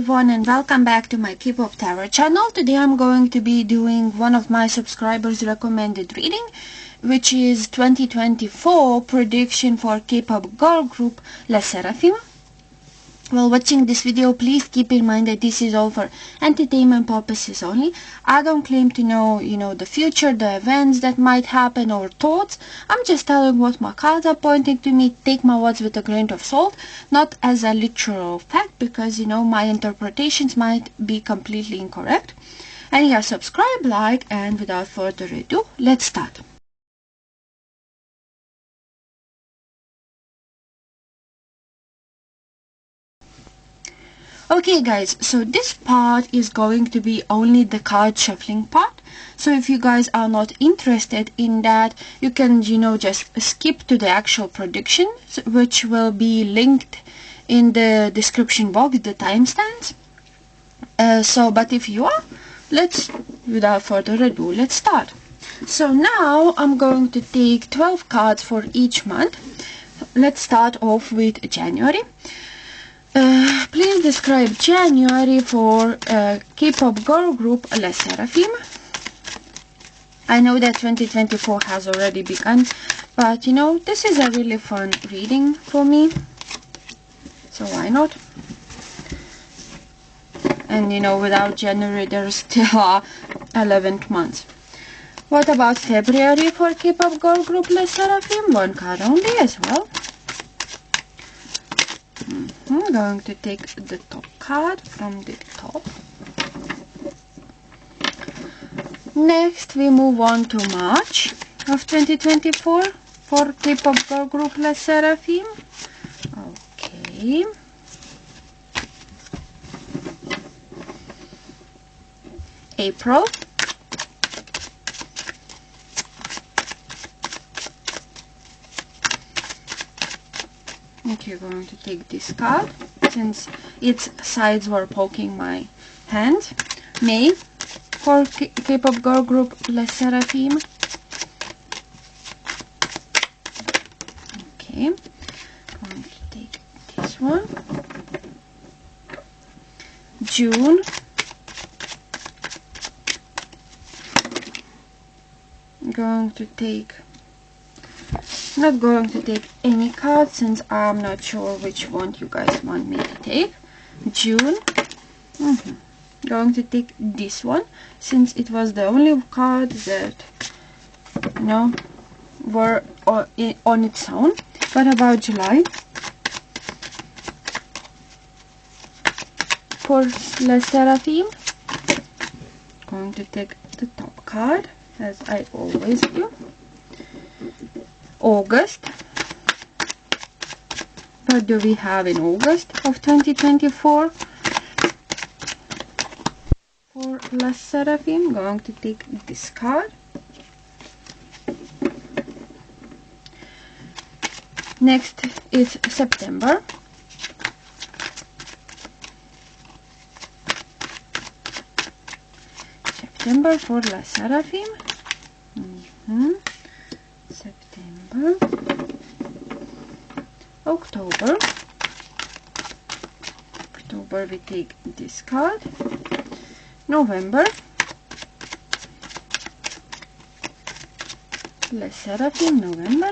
everyone, and welcome back to my K-pop Tarot channel. Today I'm going to be doing one of my subscribers recommended reading, which is 2024 prediction for K-pop girl group Sserafim. While watching this video, please keep in mind that this is all for entertainment purposes only. I don't claim to know, the future, the events that might happen or thoughts. I'm just telling what my cards are pointing to me. Take my words with a grain of salt, not as a literal fact, because, my interpretations might be completely incorrect. And yeah, subscribe, like, and without further ado, let's start. Okay guys, so this part is going to be only the card shuffling part. So if you guys are not interested in that, you can, just skip to the actual predictions, which will be linked in the description box, the timestamps. But if you are, without further ado, let's start. So now I'm going to take 12 cards for each month. Let's start off with January. Please describe January for K-pop girl group Sserafim. I know that 2024 has already begun, but this is a really fun reading for me, so why not? And without January there's still 11th month. What about February for K-pop girl group Sserafim? One card only as well. I'm going to take the top card from the top. Next we move on to March of 2024 for K-pop girl group Sserafim. Okay. April. Okay, going to take this card since its sides were poking my hand. May for K-pop girl group Sserafim. Okay, going to take this one. June. Not going to take any cards since I'm not sure which one you guys want me to take. June. Going to take this one since it was the only card that were on its own. What about July? For Sserafim, going to take the top card as I always do. August. What do we have in August of 2024 for Sserafim? Going to take this card. Next is September. September for Sserafim. September. October. October we take this card. November. Sserafim, November.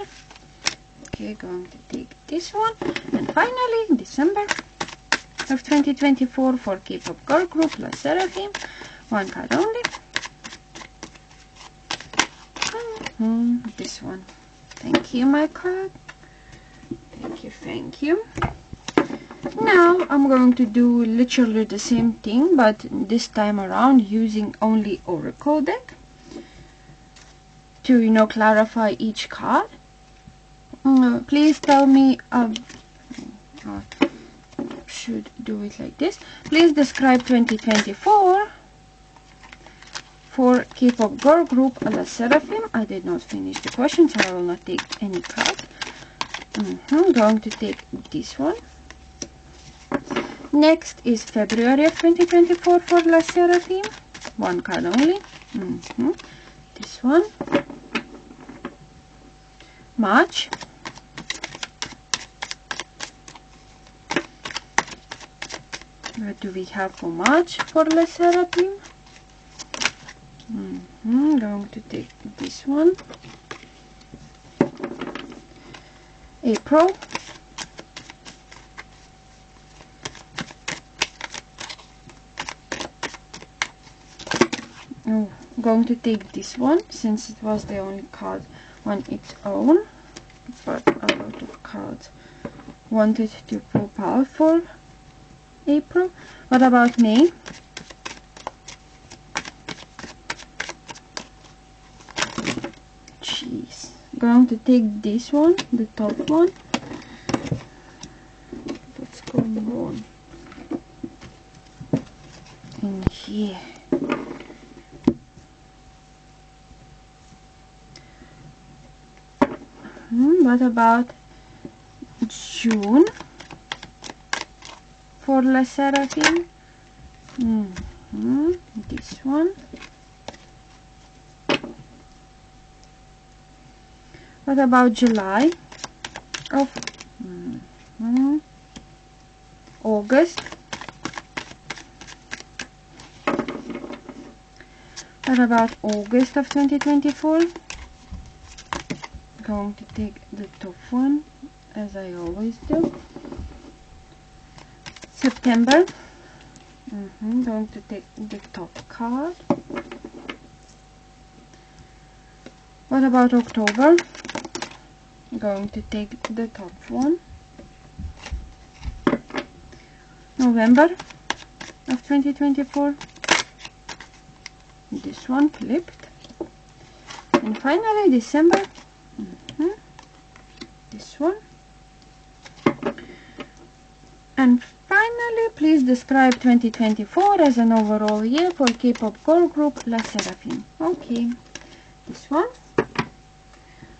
Okay, going to take this one. And finally, December of 2024 for K-pop girl group Sserafim. One card only. This one. Thank you, my card. Thank you. Now I'm going to do literally the same thing, but this time around using only Oracle deck to clarify each card. Please tell me. Should do it like this. Please describe 2024 for K-pop girl group Sserafim. I did not finish the question, so I will not take any cards. I'm going to take this one. Next is February of 2024 for Sserafim. One card only. This one. March. What do we have for March for the Sserafim? Going to take this one. April. Oh, going to take this one since it was the only card on its own, but a lot of cards wanted to pull powerful. April. What about May? Jeez. Going to take this one, the top one. What's going on in here? What about June for the Sserafim? This one. What about July? Of August. What about August of 2024? Going to take the top one, as I always do. September. Going to take the top card. What about October? Going to take the top one. November of 2024. This one flipped. And finally December. This one. And finally, please describe 2024 as an overall year for K-pop girl group La Sserafim. Okay, this one.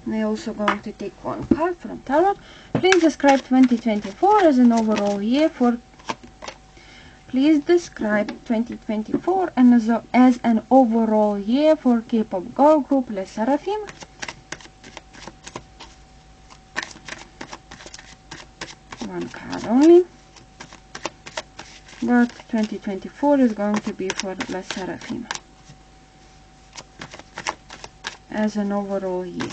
And I'm also going to take one card from Tarot. Please describe 2024 as an overall year for. Please describe 2024 and as an overall year for K-pop girl group La Sserafim. One card only. But 2024 is going to be for La Sserafim as an overall year.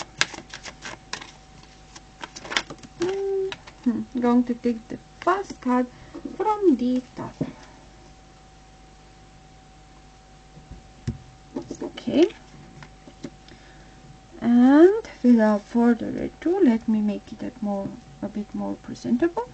Going to take the first card from the top. Okay. And without further ado, let me make it a bit more presentable.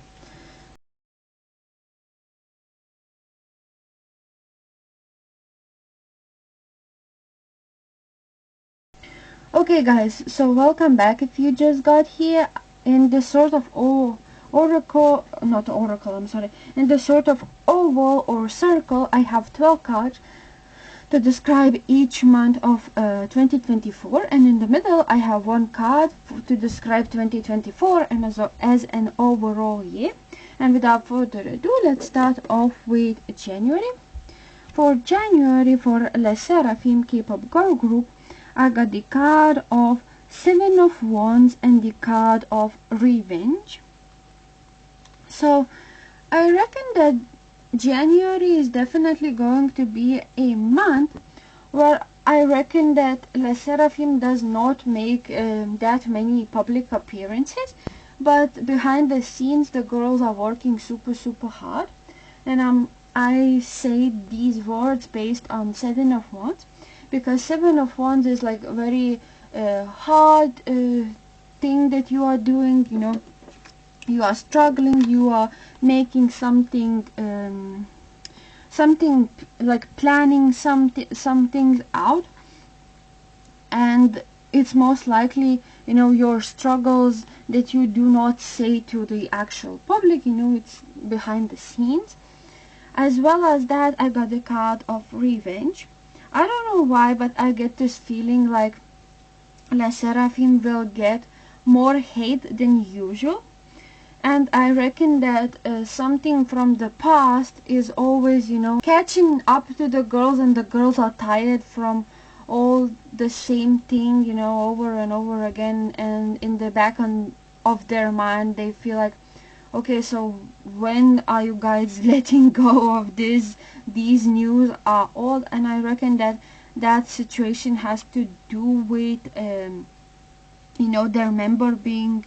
Okay guys, so welcome back if you just got here. In this sort of oracle, not oracle, I'm sorry, in this sort of oval or circle, I have 12 cards to describe each month of 2024, and in the middle I have one card to describe 2024 and as an overall year. And without further ado, let's start off with January. For January, for La Sserafim K-pop girl group, I got the card of Seven of Wands and the card of Revenge. So I reckon that January is definitely going to be a month where I reckon that La Sserafim does not make that many public appearances, but behind the scenes the girls are working super hard. And I say these words based on Seven of Wands, because Seven of Wands is like a very hard thing that you are doing, you know. You are struggling, you are making something like planning some things out, and it's most likely, you know, your struggles that you do not say to the actual public, you know, it's behind the scenes. As well as that, I got the card of Revenge. I don't know why, but I get this feeling like La Sserafim will get more hate than usual. And I reckon that something from the past is always, you know, catching up to the girls, and the girls are tired from all the same thing, you know, over and over again. And in the back of their mind, they feel like, okay, so when are you guys letting go of these news are old? And I reckon that that situation has to do with their member being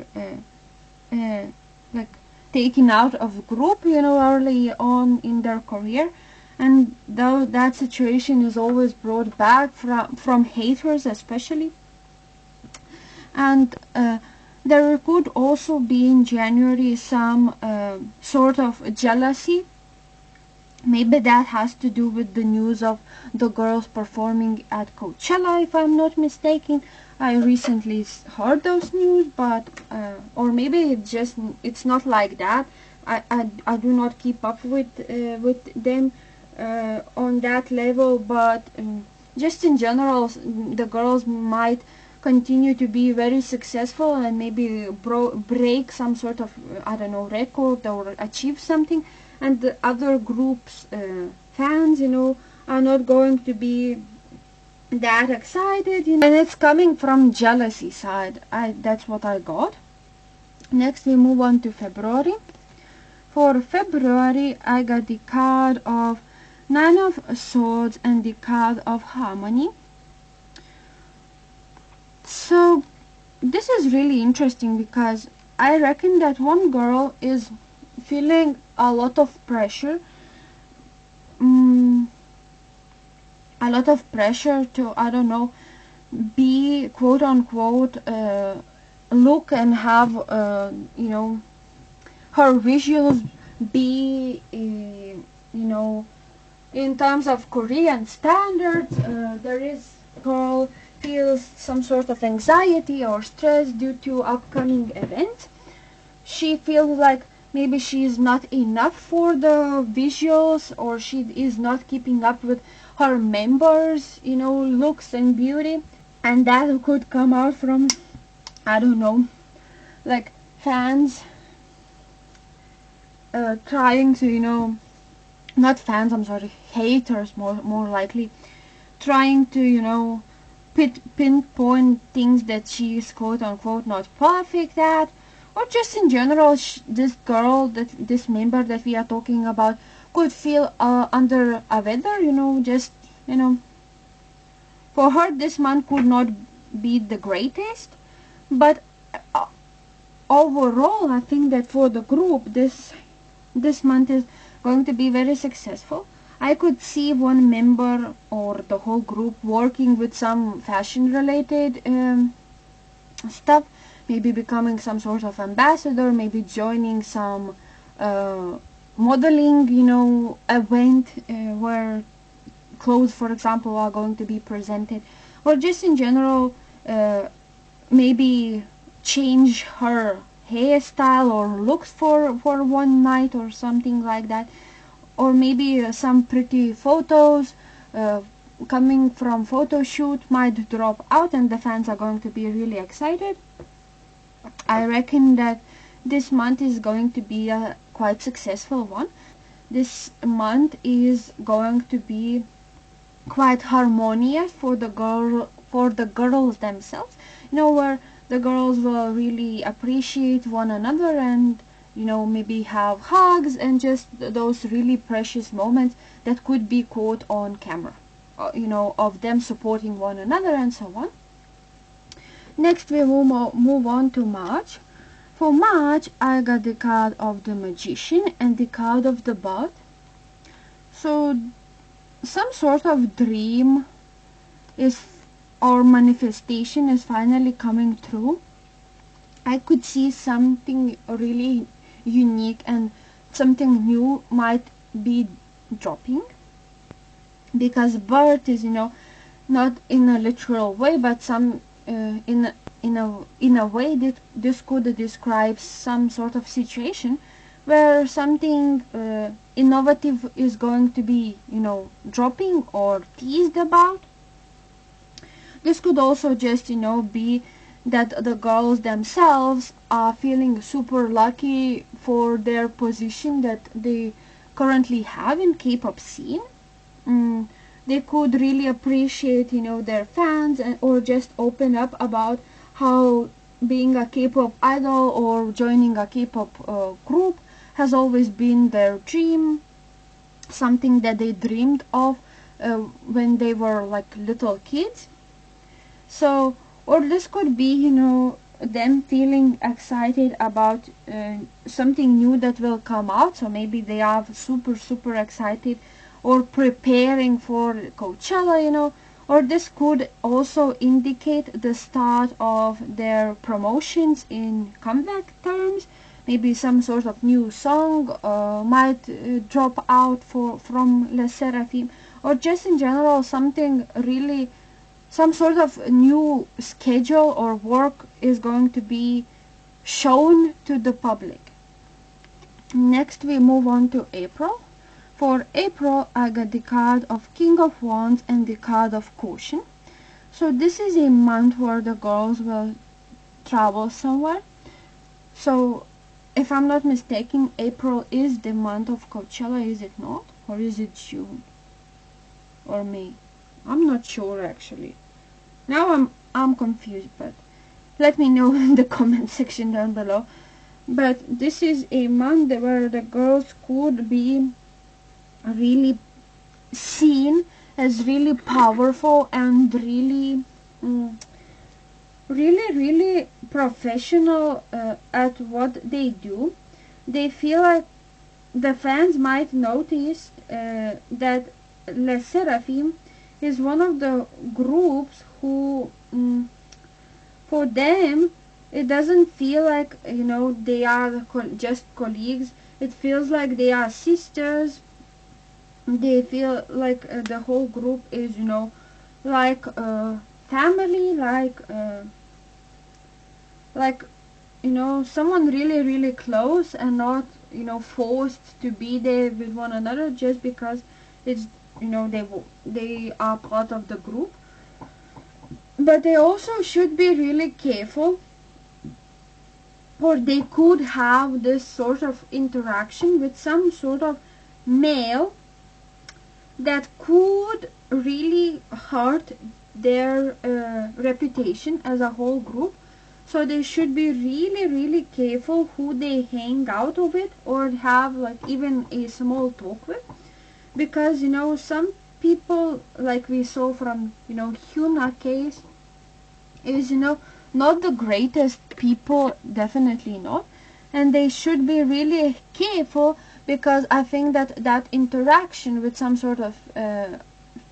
like taken out of group early on in their career, and though that situation is always brought back from haters especially. And there could also be in January some sort of jealousy. Maybe that has to do with the news of the girls performing at Coachella, if I'm not mistaken. I recently heard those news, but or maybe it's not like that. I do not keep up with them on that level, but just in general, the girls might continue to be very successful and maybe break some sort of I don't know, record or achieve something, and the other groups fans are not going to be that excited, and it's coming from jealousy side. That's what I got. Next we move on to February. For February I got the card of Nine of Swords and the card of Harmony. So this is really interesting because I reckon that one girl is feeling a lot of pressure, a lot of pressure to, I don't know, be quote unquote look and have her visuals be in terms of Korean standards. There is girl feels some sort of anxiety or stress due to upcoming events. She feels like maybe she is not enough for the visuals, or she is not keeping up with her members looks and beauty, and that could come out from, I don't know, like fans trying to not fans, I'm sorry, haters more likely, trying to pinpoint things that she is quote unquote not perfect at, or just in general this girl, this member that we are talking about, could feel under a weather, just for her this month could not be the greatest. But overall I think that for the group this month is going to be very successful. I could see one member or the whole group working with some fashion related stuff, maybe becoming some sort of ambassador, maybe joining some modeling event where clothes, for example, are going to be presented, or just in general maybe change her hairstyle or looks for one night or something like that. Or maybe some pretty photos coming from photo shoot might drop out and the fans are going to be really excited. I reckon that this month is going to be a quite successful one. This month is going to be quite harmonious for the girls themselves, where the girls will really appreciate one another and maybe have hugs and just those really precious moments that could be caught on camera, of them supporting one another and so on. Next we move on to March. For March I got the card of the Magician and the card of the Bud. So some sort of dream is or manifestation is finally coming through. I could see something really unique and something new might be dropping, because birth is not in a literal way, but some in a way that this could describe some sort of situation where something innovative is going to be dropping or teased about. This could also just be that the girls themselves are feeling super lucky for their position that they currently have in K-pop scene. They could really appreciate their fans, or just open up about how being a K-pop idol or joining a K-pop group has always been their dream, something that they dreamed of when they were like little kids. So, or this could be, you know, them feeling excited about something new that will come out. So maybe they are super excited, or preparing for Coachella, you know. Or this could also indicate the start of their promotions in comeback terms. Maybe some sort of new song might drop out from Les Sserafim, or just in general something really, some sort of new schedule or work is going to be shown to the public. Next we move on to April. For April, I got the card of King of Wands and the card of Caution. So this is a month where the girls will travel somewhere. So if I'm not mistaken, April is the month of Coachella, is it not? Or is it June? Or May? I'm not sure actually. Now I'm confused, but let me know in the comment section down below. But this is a month where the girls could be really seen as really powerful and really really professional at what they do. They feel like the fans might notice that Les Sserafim is one of the groups who for them it doesn't feel like, you know, they are just colleagues. It feels like they are sisters. They feel like the whole group is, you know, like family, like you know, someone really close, and not, you know, forced to be there with one another just because it's, you know, they are part of the group. But they also should be really careful, or they could have this sort of interaction with some sort of male that could really hurt their reputation as a whole group. So they should be really careful who they hang out with or have like even a small talk with, because, you know, some people, like we saw from, you know, Hyuna case, is, you know, not the greatest people, definitely not, and they should be really careful, because I think that that interaction with some sort of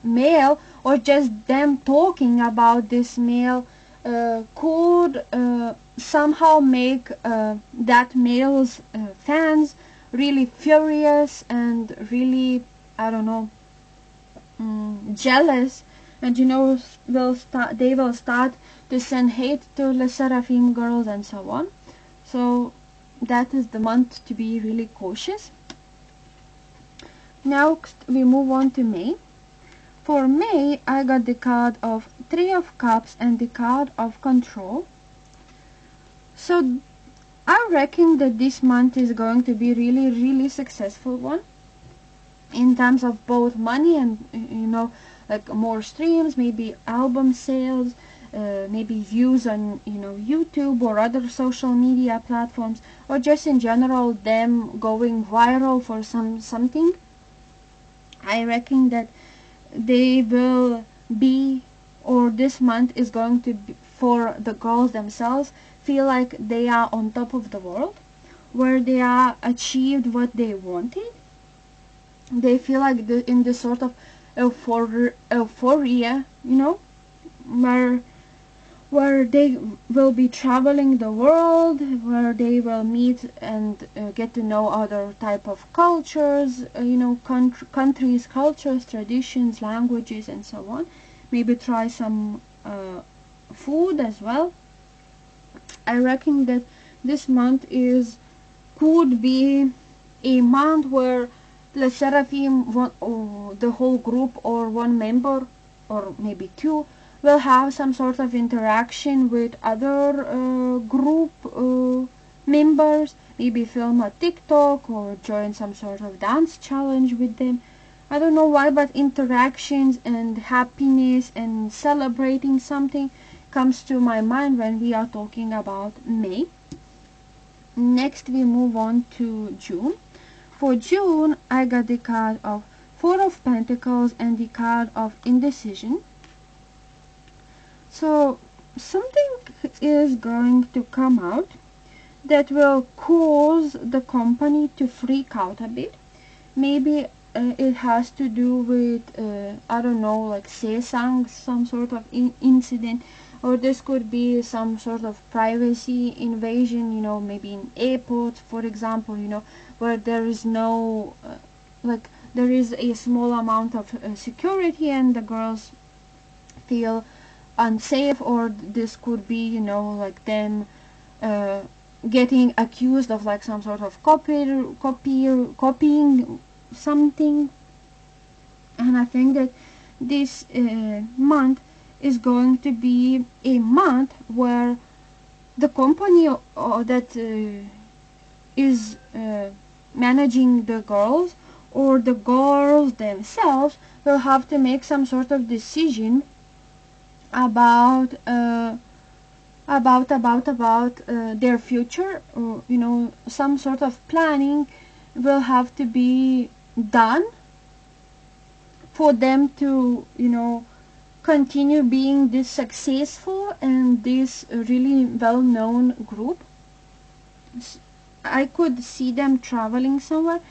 male, or just them talking about this male, could somehow make that male's fans really furious and really, I don't know, jealous, and, you know, they will start to send hate to the Sserafim girls and so on. So that is the month to be really cautious. Next we move on to May. For May, I got the card of Three of Cups and the card of Control. So I reckon that this month is going to be really successful one, in terms of both money and, you know, like more streams, maybe album sales, maybe views on, you know, YouTube or other social media platforms, or just in general them going viral for something. I reckon that they will be, or this month is going to be, for the girls themselves, feel like they are on top of the world, where they are achieved what they wanted. They feel like in this sort of euphoria, you know, where they will be traveling the world, where they will meet and get to know other type of cultures, you know, countries, cultures, traditions, languages, and so on. Maybe try some food as well. I reckon that this month could be a month where the Seraphim, or the whole group, or one member, or maybe two, will have some sort of interaction with other group members, maybe film a TikTok or join some sort of dance challenge with them. I don't know why, but interactions and happiness and celebrating something comes to my mind when we are talking about May. Next we move on to June. For June, I got the card of Four of Pentacles and the card of Indecision. So something is going to come out that will cause the company to freak out a bit. Maybe it has to do with, I don't know, like some sort of incident, or this could be some sort of privacy invasion, you know, maybe in airports, for example, you know, where there is no, like, there is a small amount of security and the girls feel unsafe, or this could be, you know, like them getting accused of like some sort of copying something. And I think that this month is going to be a month where the company that is managing the girls, or the girls themselves, will have to make some sort of decision about their future, or, you know, some sort of planning will have to be done for them to, you know, continue being this successful and this really well-known group. I could see them traveling somewhere.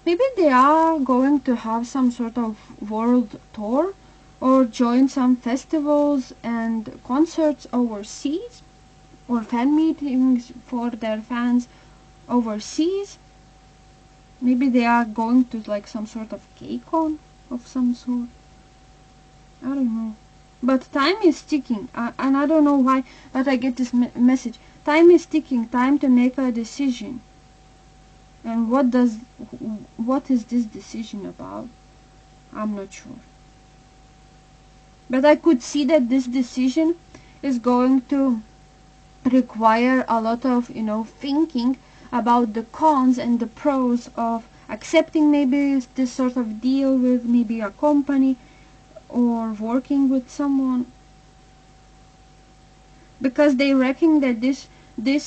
Maybe they are going to have some sort of world tour, or join some festivals and concerts overseas, or fan meetings for their fans overseas. Maybe they are going to like some sort of KCON of some sort. I don't know. But time is ticking, and I don't know why, but I get this message. Time is ticking, time to make a decision. And what is this decision about? I'm not sure. But I could see that this decision is going to require a lot of, you know, thinking about the cons and the pros of accepting maybe this sort of deal with maybe a company, or working with someone, because they reckon that this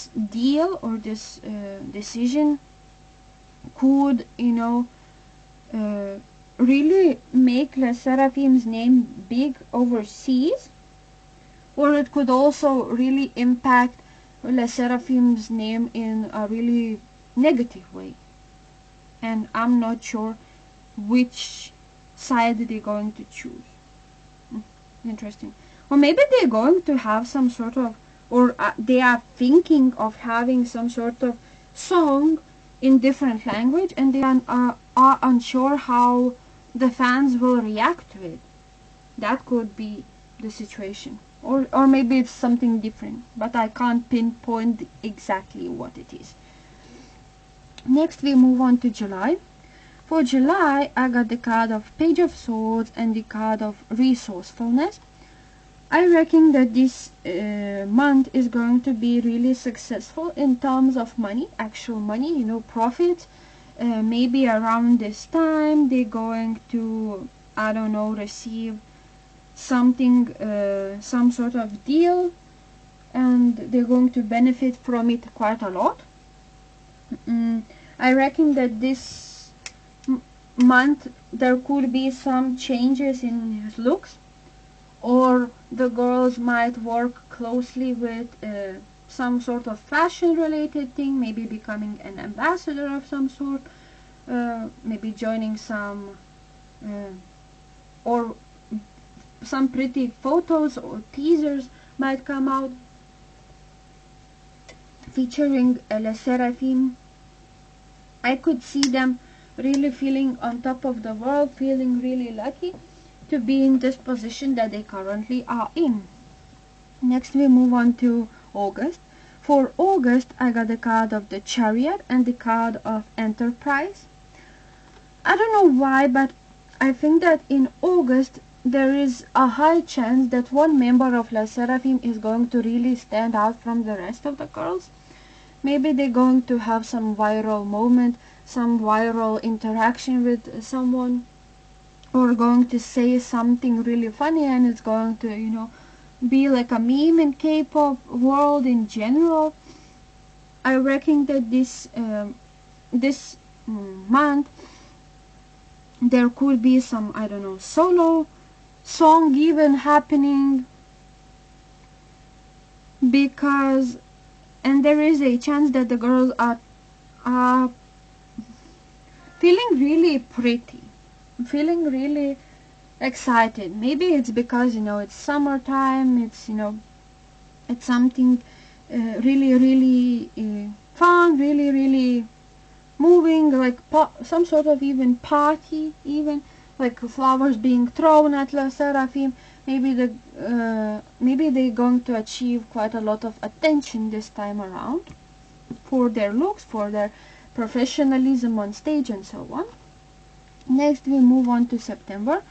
deal or this decision could, you know, really make the Seraphim's name big overseas, or it could also really impact the Seraphim's name in a really negative way. And I'm not sure which side they're going to choose. Interesting. Or maybe they're going to have some sort of, or they are thinking of having some sort of song in different language, and they are unsure how the fans will react to it. That could be the situation. Or maybe it's something different, but I can't pinpoint exactly what it is. Next we move on to July. For July, I got the card of Page of Swords and the card of Resourcefulness. I reckon that this month is going to be really successful in terms of money, actual money, you know, profit. Maybe around this time they're going to, I don't know, receive something, some sort of deal, and they're going to benefit from it quite a lot. I reckon that this month there could be some changes in his looks, or the girls might work closely with some sort of fashion related thing, maybe becoming an ambassador of some sort, maybe joining some or some pretty photos or teasers might come out featuring Le Sserafim. I could see them really feeling on top of the world, feeling really lucky to be in this position that they currently are in. Next we move on to August. For August, I got the card of the Chariot and the card of Enterprise. I don't know why, but I think that in August there is a high chance that one member of La Seraphim is going to really stand out from the rest of the girls. Maybe they're going to have some viral moment, some viral interaction with someone, or going to say something really funny, and it's going to, you know, be like a meme in K-pop world in general. I reckon that this month there could be some, I don't know, solo song even happening, because and there is a chance that the girls are feeling really pretty, feeling really excited. Maybe it's because, you know, it's summertime, it's, you know, it's something really fun, really moving, like some sort of even party, even like flowers being thrown at La Sserafim. Maybe they're going to achieve quite a lot of attention this time around for their looks, for their professionalism on stage, and so on. Next, we move on to September.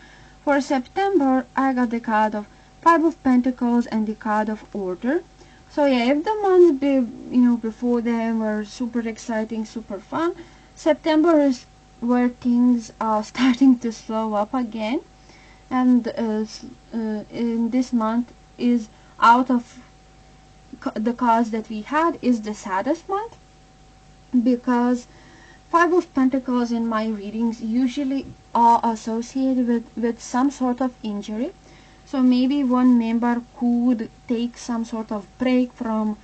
For September, I got the card of Five of Pentacles and the card of Order. So yeah, if the months before them were super exciting, super fun, September is where things are starting to slow up again. And in this month is, out of the cards that we had, is the saddest month, because Five of Pentacles in my readings usually are associated with some sort of injury. So maybe one member could take some sort of break from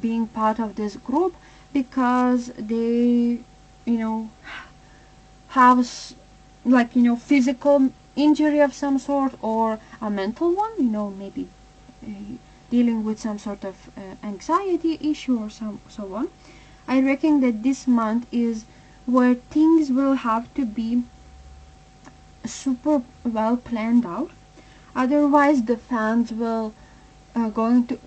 being part of this group, because they have physical injury of some sort, or a mental one, maybe uh, dealing with some sort of anxiety issue or so on. I reckon that this month is where things will have to be super well planned out. Otherwise, the fans will going to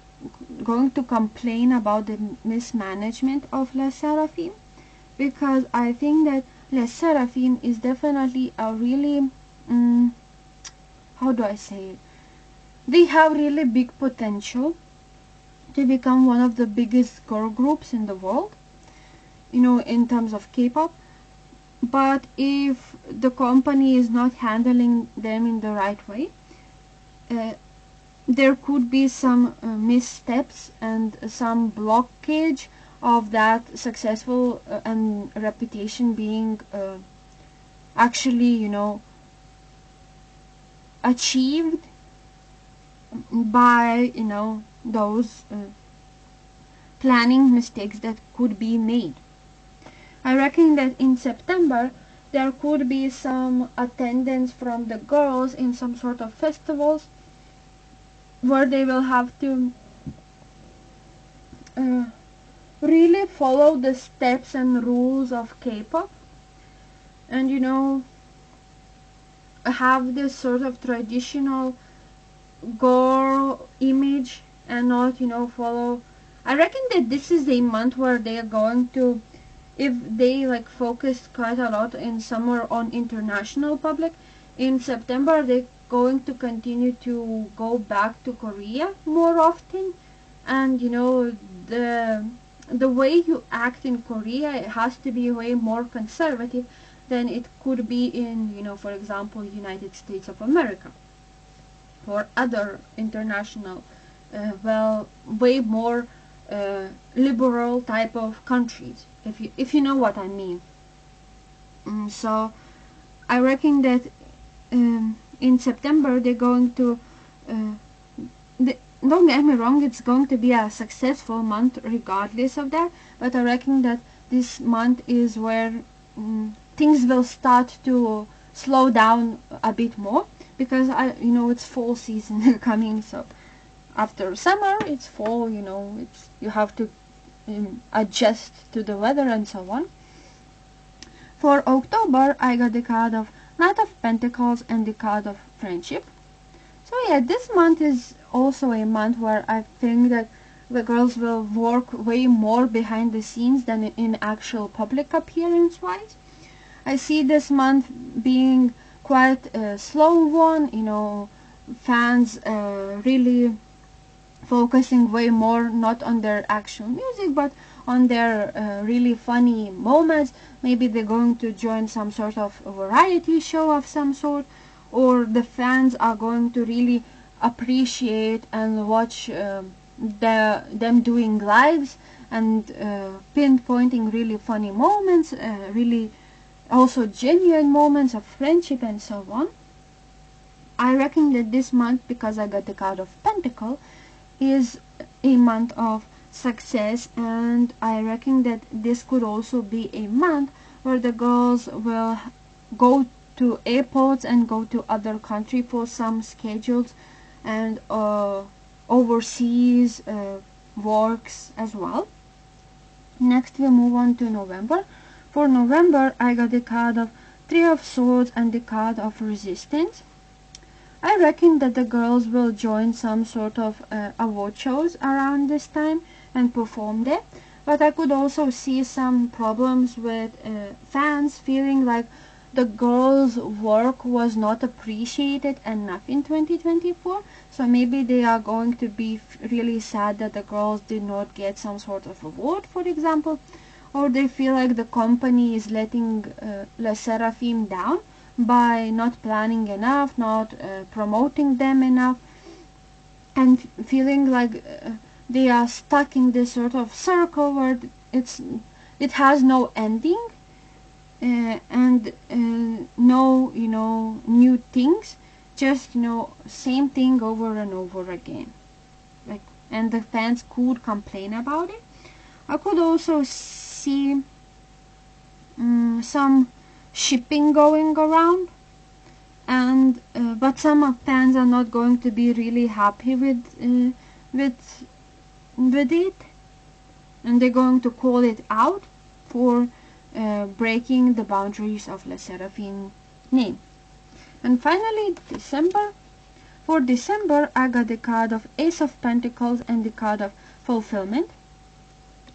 complain about the mismanagement of Les Sserafim, because I think that Les Sserafim is definitely a really how do I say it? They have really big potential to become one of the biggest girl groups in the world, in terms of K-pop. But if the company is not handling them in the right way, there could be some missteps and some blockage of that successful and reputation being actually, achieved by, those planning mistakes that could be made. I reckon that in September there could be some attendance from the girls in some sort of festivals, where they will have to really follow the steps and rules of K-pop, and have this sort of traditional girl image, and not follow. I reckon that this is a month where they are going to, if they focus quite a lot in summer on international public, in September they're going to continue to go back to Korea more often. And the way you act in Korea, it has to be way more conservative than it could be in, for example, United States of America, or other international way more liberal type of countries, if you know what I mean. So I reckon that in September they're going to don't get me wrong, it's going to be a successful month regardless of that, but I reckon that this month is where things will start to slow down a bit more, because it's fall season coming. So after summer it's fall, you have to adjust to the weather and so on. For October, I got the card of Knight of Pentacles and the card of Friendship. So yeah, this month is also a month where I think that the girls will work way more behind the scenes than in actual public appearance wise. I see this month being quite a slow one, fans really focusing way more not on their actual music, but on their really funny moments. Maybe they're going to join some sort of variety show of some sort, or the fans are going to really appreciate and watch them doing lives and pinpointing really funny moments, really also genuine moments of friendship and so on. I reckon that this month, because I got the card of Pentacle, is a month of success, and I reckon that this could also be a month where the girls will go to airports and go to other country for some schedules and overseas works as well. Next we move on to November. For November I got the card of Three of Swords and the card of Resistance. I reckon that the girls will join some sort of award shows around this time and perform there. But I could also see some problems with fans feeling like the girls' work was not appreciated enough in 2024. So maybe they are going to be really sad that the girls did not get some sort of award, for example. Or they feel like the company is letting Les Sserafim down by not planning enough, not promoting them enough, and feeling like they are stuck in this sort of circle where it has no ending and no new things, just same thing over and over again, like, and the fans could complain about it. I could also see some shipping going around, and but some fans are not going to be really happy with it, and they're going to call it out for breaking the boundaries of Le Sserafim name. And finally, December. For December, I got the card of Ace of Pentacles and the card of Fulfillment.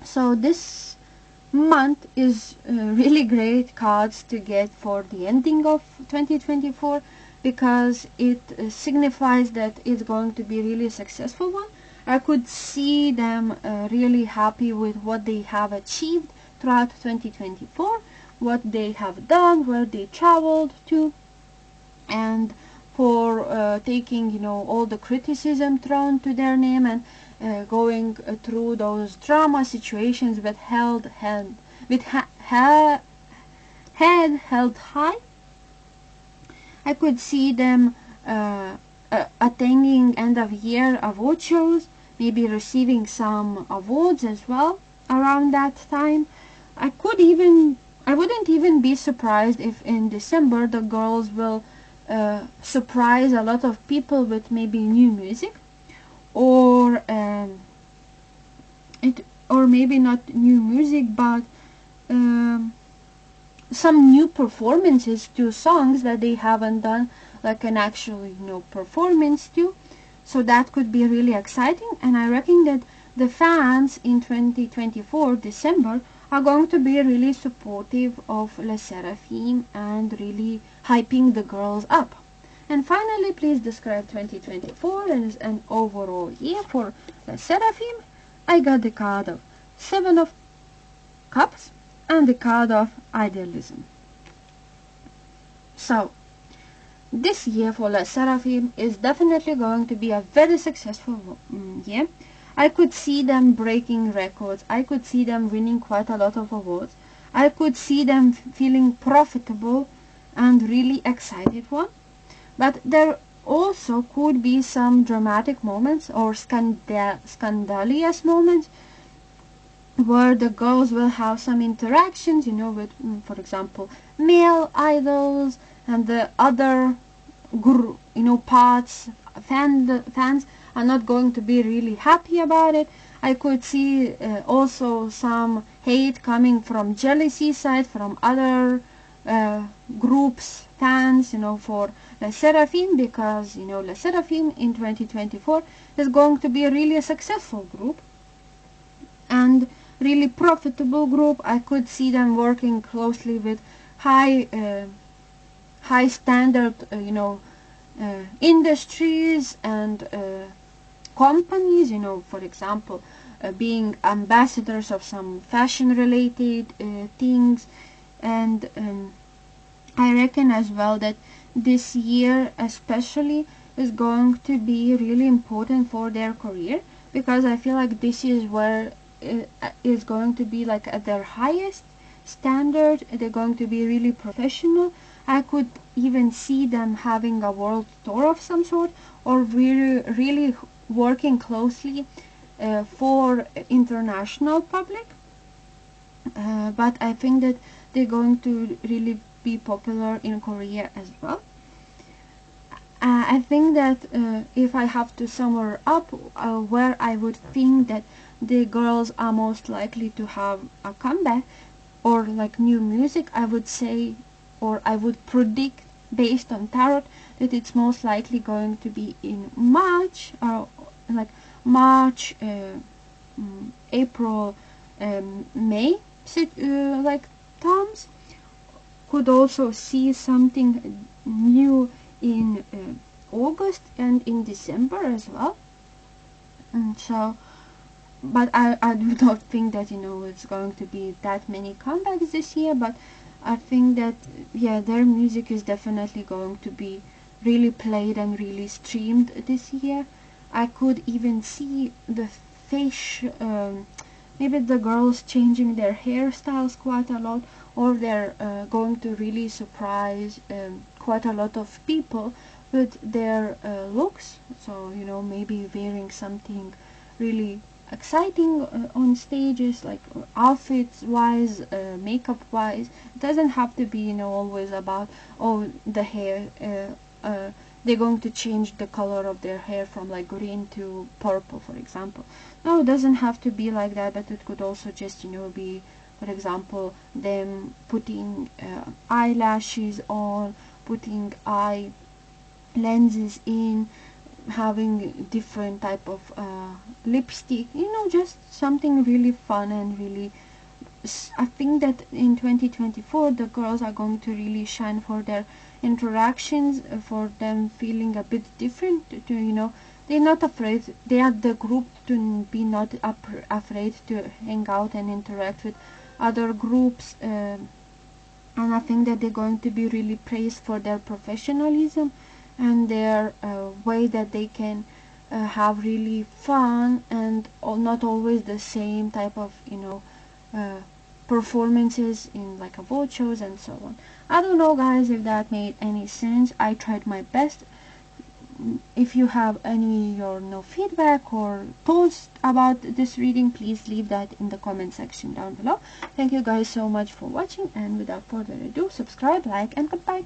So this month is really great cards to get for the ending of 2024, because it signifies that it's going to be really a successful one. I could see them really happy with what they have achieved throughout 2024, what they have done, where they traveled to, and for taking all the criticism thrown to their name and going through those drama situations with head held high. I could see them attending end of year award shows, maybe receiving some awards as well around that time. I wouldn't even be surprised if in December the girls will surprise a lot of people with maybe new music, or maybe not new music, but some new performances to songs that they haven't done like an actual performance to. So that could be really exciting, and I reckon that the fans in 2024 December are going to be really supportive of Les Sserafim and really hyping the girls up. And finally, please describe 2024 as an overall year for Les Sserafim. I got the card of Seven of Cups and the card of Idealism. So this year for Les Sserafim is definitely going to be a very successful year. I could see them breaking records. I could see them winning quite a lot of awards. I could see them feeling profitable and really excited one. But there also could be some dramatic moments or scandalous moments where the girls will have some interactions, with, for example, male idols and the other fans are not going to be really happy about it. I could see also some hate coming from jealousy side, from other groups, fans, for Les Sserafim, because Les Sserafim in 2024 is going to be really a successful group and really profitable group. I could see them working closely with high standard industries and companies, for example, being ambassadors of some fashion related things. And I reckon as well that this year especially is going to be really important for their career, because I feel like this is where it is going to be like at their highest standard. They're going to be really professional. I could even see them having a world tour of some sort, or really working closely for international public. But I think that they're going to really be popular in Korea as well. I think that if I have to sum her up, where I would think that the girls are most likely to have a comeback or like new music, I would say, or I would predict based on tarot, that it's most likely going to be in March, or like March, April, May, like times. Could also see something new in August and in December as well. And so, but I do not think that, you know, it's going to be that many comebacks this year, but I think that, yeah, their music is definitely going to be really played and really streamed this year. I could even see the face, maybe the girls changing their hairstyles quite a lot, or they're going to really surprise quite a lot of people with their looks. So, you know, maybe wearing something really exciting on stages, like outfits wise, makeup wise. It doesn't have to be, you know, always about, oh, the hair, they're going to change the color of their hair from like green to purple, for example. No, it doesn't have to be like that, but it could also just, you know, be, for example, them putting eyelashes on, putting eye lenses in, having different type of lipstick, you know, just something really fun and really, I think that in 2024 the girls are going to really shine for their interactions, for them feeling a bit different, to, you know, they're not afraid, they are the group to be not afraid to hang out and interact with other groups, and I think that they're going to be really praised for their professionalism and their way that they can have really fun and not always the same type of, you know, performances in like award shows and so on. I don't know, guys, if that made any sense. I tried my best. If you have any or no feedback or thoughts about this reading, please leave that in the comment section down below. Thank you guys so much for watching, and without further ado, subscribe, like, and goodbye.